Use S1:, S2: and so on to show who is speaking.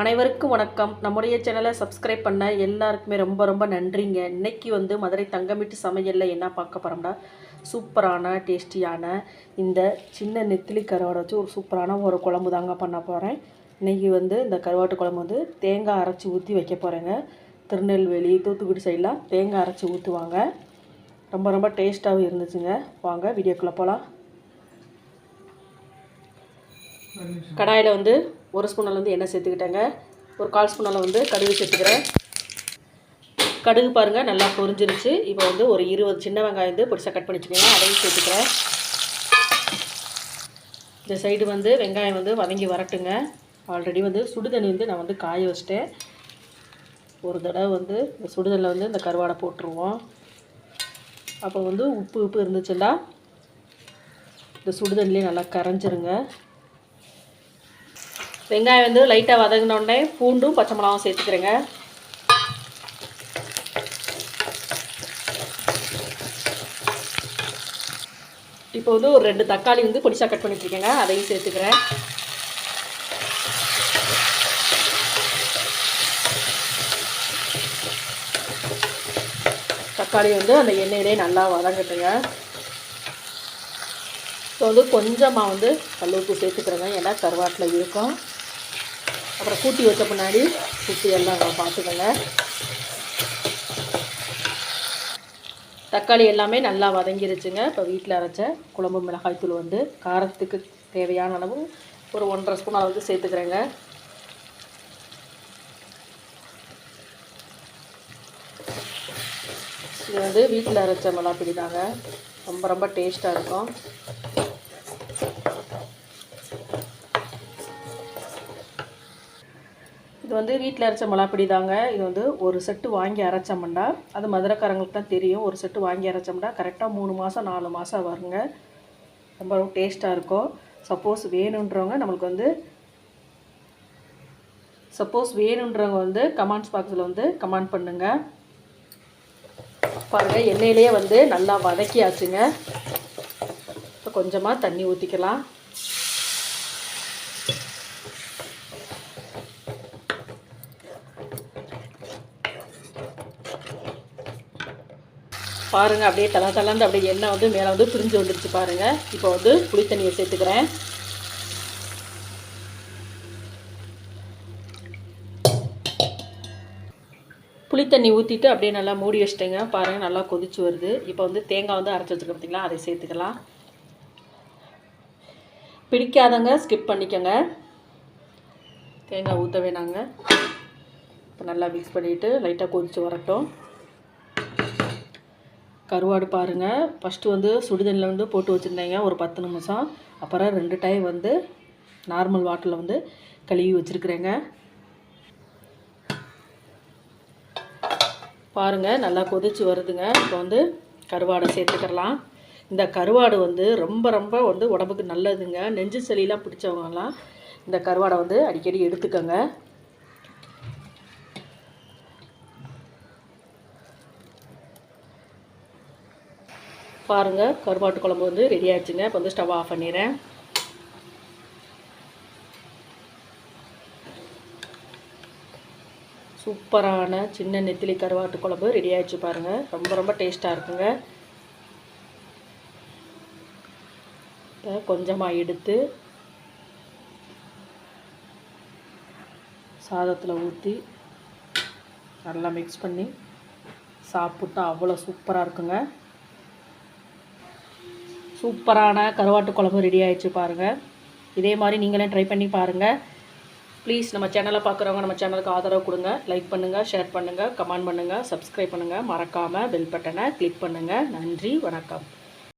S1: அனைவருக்கும் வணக்கம். நம்முடைய சேனலை சப்ஸ்கிரைப் பண்ண எல்லாருக்குமே ரொம்ப ரொம்ப நன்றிங்க. இன்றைக்கி வந்து மதுரை தங்கமிட்டு சமையலில் என்ன பார்க்க போகிறோம்னா, சூப்பரான டேஸ்டியான இந்த சின்ன நெத்திலி கருவாடை வச்சு ஒரு சூப்பரான ஒரு குழம்பு தாங்க பண்ண போகிறேன். இன்றைக்கி வந்து இந்த கருவாட்டு குழம்பு வந்து தேங்காய் அரைச்சி ஊற்றி வைக்க போகிறேங்க. திருநெல்வேலி, தூத்துக்குடி சைடெலாம் தேங்காய் அரைச்சி ஊற்றுவாங்க. ரொம்ப ரொம்ப டேஸ்ட்டாகவும் இருந்துச்சுங்க. வாங்க வீடியோக்குள்ளே போகலாம். கடாயில் வந்து ஒரு ஸ்பூன் அளவு எண்ணெய் சேர்த்துக்கிட்டேங்க. ஒரு 1/4 ஸ்பூன் அளவு வந்து கடுகு சேர்த்துக்கிறேன். கடுகு பாருங்கள் நல்லா பொரிஞ்சிருச்சு. இப்போ வந்து ஒரு 20 சின்ன வெங்காயம் வந்து பொடிசாக கட் பண்ணி வச்சுக்கோங்க, அதையும் சேர்த்துக்கிறேன். இந்த சைடு வந்து வெங்காயம் வந்து வதங்கி வரட்டுங்க. ஆல்ரெடி வந்து சுடுதண்ணி வந்து நான் வந்து காய வச்சிட்டேன். ஒரு தடவை வந்து இந்த சுடுதண்ணில் வந்து இந்த கருவாடை போட்டுருவோம். அப்போ வந்து உப்பு இருந்துச்சுன்னா இந்த சுடுதண்ணிலே நல்லா கரைஞ்சிருங்க. வெங்காயம் வந்து லைட்டாக வதங்கினோடனே பூண்டும் பச்சை மிளகாவும் சேர்த்துக்கிறேங்க. இப்போ வந்து ஒரு 2 தக்காளி வந்து பொடிசாக கட் பண்ணி வச்சுருக்கேங்க, அதையும் சேர்த்துக்கிறேன். தக்காளி வந்து அந்த எண்ணெயிலே நல்லா வதங்கட்டுங்க. இப்போ வந்து கொஞ்சமாக வந்து கல் உப்பு சேர்த்துக்கிறேங்க, ஏன்னா கருவாட்டில் இருக்கும். அப்புறம் கூட்டி வச்ச பின்னாடி உப்பு எல்லாம் பார்த்துக்கோங்க. தக்காளி எல்லாமே நல்லா வதங்கிருச்சுங்க. இப்போ வீட்டில் அரைச்ச குழம்பு மிளகாய்த்தூள் வந்து காரத்துக்கு தேவையான அளவு ஒரு 1.5 ஸ்பூன் அளவுக்கு சேர்த்துக்கிறேங்க. இது வந்து வீட்டில் அரைச்ச மிளகாய் தாங்க, ரொம்ப ரொம்ப டேஸ்ட்டாக இருக்கும். இது வந்து வீட்டில் அரைச்ச மிளகாப்பொடி தாங்க. இது வந்து ஒரு செட்டு வாங்கி அரைச்சோம்னா, அது மதுரைக்காரங்களுக்கு தான் தெரியும், ஒரு செட்டு வாங்கி அரைச்சோம்னா கரெக்டாக 3 மாதம் 4 மாதம் வருங்க. ரொம்ப டேஸ்ட்டாக இருக்கும். சப்போஸ் வேணுன்றவங்க வந்து கமெண்ட்ஸ் பாக்ஸில் வந்து கமெண்ட் பண்ணுங்கள். பாருங்கள், எண்ணெயிலேயே வந்து நல்லா வதக்கியாச்சுங்க. இப்போ கொஞ்சமாக தண்ணி ஊற்றிக்கலாம். பாருங்கள், அப்படியே தளர்ந்து அப்படியே எண்ணெய் வந்து மேலே வந்து பிரிஞ்சு வந்துடுச்சு பாருங்கள். இப்போ வந்து புளி தண்ணியை சேர்த்துக்கிறேன். புளி தண்ணி ஊற்றிட்டு அப்படியே நல்லா மூடி வச்சிட்டேங்க. பாருங்கள், நல்லா கொதிச்சு வருது. இப்போ வந்து தேங்காய் வந்து அரைச்சி வச்சுருக்க பார்த்தீங்களா, அதை சேர்த்துக்கலாம். பிடிக்காதங்க ஸ்கிப் பண்ணிக்கோங்க, தேங்காய் ஊற்ற வேணாங்க. இப்போ நல்லா மிக்ஸ் பண்ணிவிட்டு லைட்டாக கொதிச்சு வரட்டும். கருவாடு பாருங்கள், ஃபஸ்ட்டு வந்து சுடுதண்ணில் வந்து போட்டு வச்சுருந்தேங்க ஒரு 10 நிமிஷம். அப்புறம் 2 டைம் வந்து நார்மல் வாட்டரில் வந்து கழுவி வச்சுருக்குறேங்க. பாருங்கள், நல்லா கொதிச்சு வருதுங்க. இப்போ வந்து கருவாடை சேர்த்துக்கலாம். இந்த கருவாடு வந்து ரொம்ப ரொம்ப வந்து உடம்புக்கு நல்லதுங்க. நெஞ்சு சளியெலாம் பிடிச்சவங்கலாம் இந்த கருவாடை வந்து அடிக்கடி எடுத்துக்கோங்க. பாருங்கள், கருவாட்டு குழம்பு வந்து ரெடி ஆகிடுச்சுங்க. இப்போ வந்து ஸ்டவ் ஆஃப் பண்ணிடுறேன். சூப்பரான சின்ன நெத்திலி கருவாட்டு குழம்பு ரெடி ஆகிடுச்சு பாருங்கள். ரொம்ப ரொம்ப டேஸ்ட்டாக இருக்குங்க. இப்போ கொஞ்சமாக எடுத்து சாதத்தில் ஊற்றி நல்லா மிக்ஸ் பண்ணி சாப்பிட்டா அவ்வளோ சூப்பராக இருக்குங்க. சூப்பரான கருவாட்டு குழம்பு ரெடி ஆகிடுச்சு பாருங்கள். இதே மாதிரி நீங்களே ட்ரை பண்ணி பாருங்கள். ப்ளீஸ் நம்ம சேனலை பார்க்குறவங்க நம்ம சேனலுக்கு ஆதரவு கொடுங்க. லைக் பண்ணுங்கள், ஷேர் பண்ணுங்கள், கமெண்ட் பண்ணுங்கள், சப்ஸ்கிரைப் பண்ணுங்கள். மறக்காமல் பெல் பட்டனை கிளிக் பண்ணுங்கள். நன்றி, வணக்கம்.